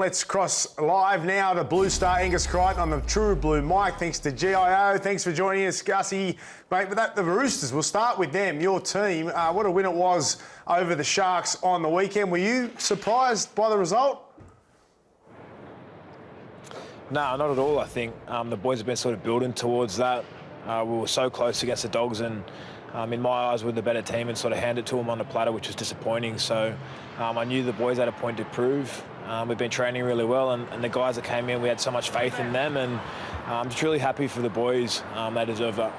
Let's cross live now to Blue Star Angus Crichton on the True Blue mic. Thanks to GIO. Thanks for joining us, Gussie. Mate, but the Roosters, we'll start with them, your team. What a win it was over the Sharks on the weekend. Were you surprised by the result? No, not at all. I think the boys have been sort of building towards that. We were so close against the Dogs, and in my eyes, we're the better team and sort of handed to them on the platter, which was disappointing. So I knew the boys had a point to prove. We've been training really well, and the guys that came in, we had so much faith in them, and I'm just really happy for the boys. They deserve that.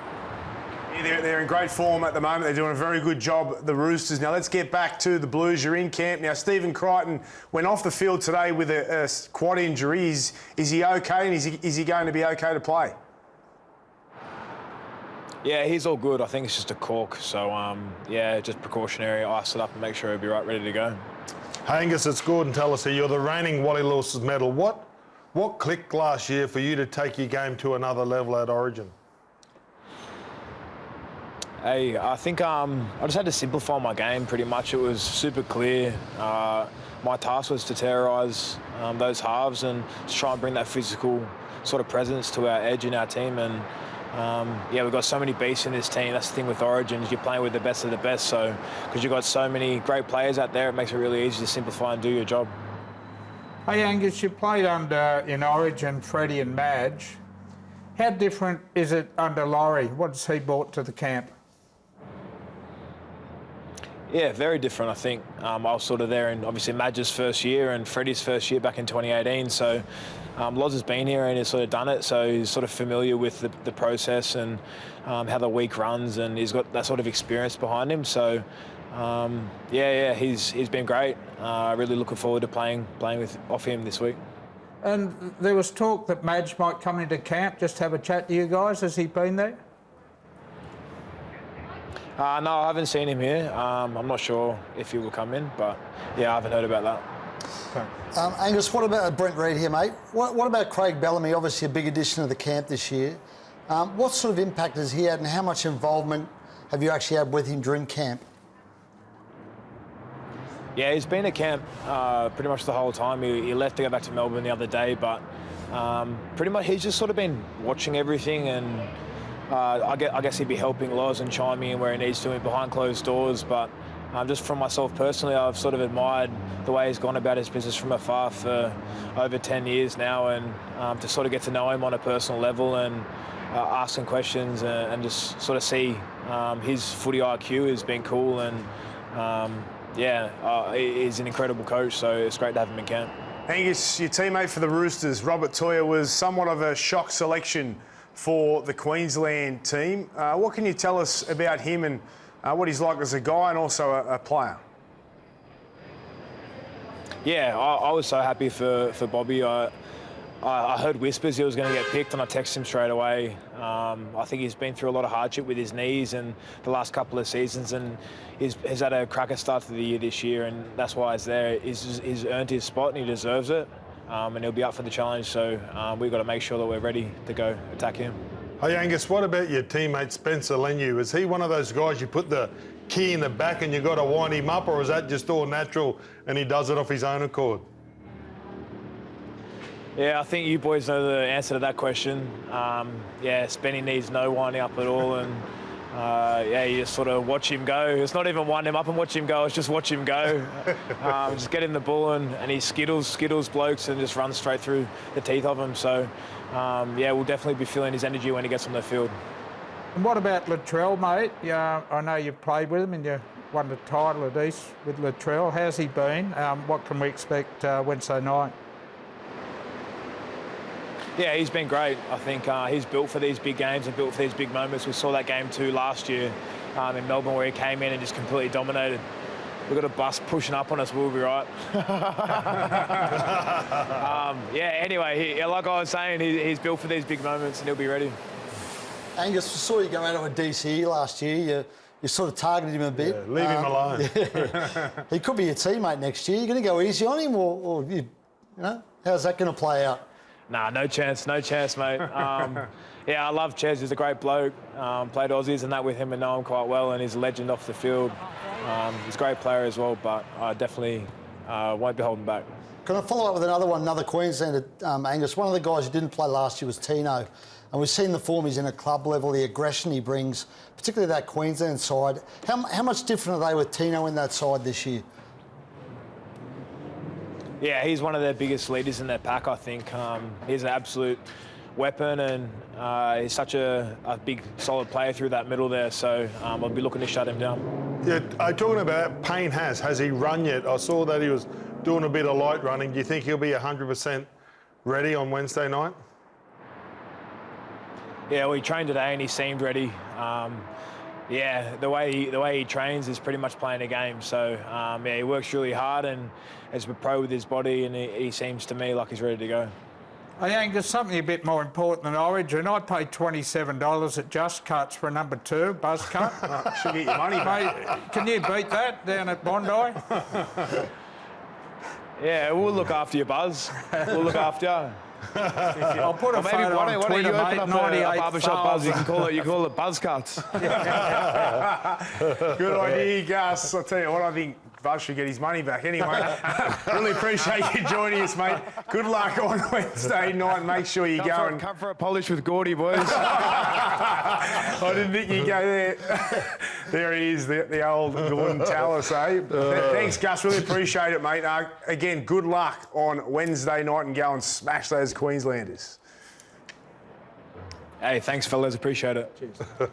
Yeah, they're in great form at the moment. They're doing a very good job, the Roosters. Now, let's get back to the Blues. You're in camp. Now, Stephen Crichton went off the field today with a quad injury. Is he okay, and is he going to be okay to play? Yeah, he's all good. I think it's just a cork. So, yeah, just precautionary. Ice it up and make sure he'll be right, ready to go. Hey, Angus, it's Gordon Tallis here. You're the reigning Wally Lewis's medal. What clicked last year for you to take your game to another level at Origin? Hey, I think I just had to simplify my game pretty much. It was super clear. My task was to terrorise those halves and just try and bring that physical sort of presence to our edge in our team. And yeah, we've got so many beasts in this team. That's the thing with Origin, is you're playing with the best of the best. So because you've got so many great players out there, it makes it really easy to simplify and do your job. Hey Angus, you played under in Origin Freddie and Madge. How different is it under Laurie? What's he brought to the camp? Yeah, very different, I think. I was sort of there in, obviously, Madge's first year and Freddie's first year back in 2018. So Loz has been here and he's sort of done it, so he's sort of familiar with the process and how the week runs, and he's got that sort of experience behind him. So, yeah, he's been great. Really looking forward to playing off him this week. And there was talk that Madge might come into camp, just have a chat to you guys. Has he been there? No, I haven't seen him here. I'm not sure if he will come in, but yeah, I haven't heard about that. Okay. Angus, what about Brent Reid here, mate? What about Craig Bellamy, obviously a big addition to the camp this year? What sort of impact has he had, and how much involvement have you actually had with him during camp? Yeah, he's been at camp pretty much the whole time. He left to go back to Melbourne the other day, but pretty much he's just sort of been watching everything, and I guess he'd be helping Loz and chiming in where he needs to behind closed doors. But just from myself personally, I've sort of admired the way he's gone about his business from afar for over 10 years now, and to sort of get to know him on a personal level and ask him questions and just sort of see his footy IQ has been cool. And yeah, he's an incredible coach, so it's great to have him in camp. Angus, your teammate for the Roosters, Robert Toya, was somewhat of a shock selection for the Queensland team. What can you tell us about him and what he's like as a guy and also a player? Yeah, I was so happy for Bobby. I heard whispers he was going to get picked, and I texted him straight away. I think he's been through a lot of hardship with his knees and the last couple of seasons, and he's had a cracker start to the year this year, and that's why he's there. He's earned his spot and he deserves it. And he'll be up for the challenge, so we've got to make sure that we're ready to go attack him. Hey Angus, what about your teammate Spencer Leniu? Is he one of those guys you put the key in the back and you've got to wind him up, or is that just all natural and he does it off his own accord? Yeah, I think you boys know the answer to that question. Yeah, Spenny needs no winding up at all, and yeah, you just sort of watch him go. It's not even wind him up and watch him go, it's just watch him go. Just get him the ball and he skittles blokes and just runs straight through the teeth of them. So, yeah, we'll definitely be feeling his energy when he gets on the field. And what about Latrell, mate? Yeah, I know you've played with him and you won the title at East with Latrell. How's he been? What can we expect Wednesday night? Yeah, he's been great. I think he's built for these big games and built for these big moments. We saw that game too last year in Melbourne, where he came in and just completely dominated. We've got a bus pushing up on us, we'll be right. Yeah, anyway, like I was saying, he's built for these big moments and he'll be ready. Angus, we saw you go out of a DCE last year. You sort of targeted him a bit. Yeah, leave him alone. Yeah. He could be your teammate next year. You're going to go easy on him, or you know, how's that going to play out? Nah, no chance, mate. Yeah, I love Ches. He's a great bloke. Played Aussies and that with him and know him quite well, and he's a legend off the field. He's a great player as well, but I definitely won't be holding back. Can I follow up with another Queenslander, Angus? One of the guys who didn't play last year was Tino, and we've seen the form he's in at club level, the aggression he brings, particularly that Queensland side. How much different are they with Tino in that side this year? Yeah, he's one of their biggest leaders in their pack, I think. He's an absolute weapon, and he's such a big, solid player through that middle there, so I'll be looking to shut him down. Yeah, talking about Payne has he run yet? I saw that he was doing a bit of light running. Do you think he'll be 100% ready on Wednesday night? Yeah, well, he trained today and he seemed ready. Yeah, the way he trains is pretty much playing a game. So yeah, he works really hard and is a pro with his body, and he seems to me like he's ready to go. Hey Angus, something a bit more important than Origin. I paid $27 at Just Cuts for a number 2 buzz cut. Should get your money back. Mate, can you beat that down at Bondi? Yeah, we'll look after you, Buzz. We'll look after you. I'll put a Maybe photo why on don't Twitter, you mate. open up a barbershop Buzz? You can call it Buzz Cuts. Good idea, Gus. I'll tell you what, I think Buzz should get his money back anyway. Really appreciate you joining us, mate. Good luck on Wednesday night. Make sure you go and come for a polish with Gordy, boys. I didn't think you'd go there. There he is, the old Gordon Tallis, eh? Thanks, Gus. Really appreciate it, mate. Again, good luck on Wednesday night and go and smash those Queenslanders. Hey, thanks, fellas. Appreciate it. Cheers.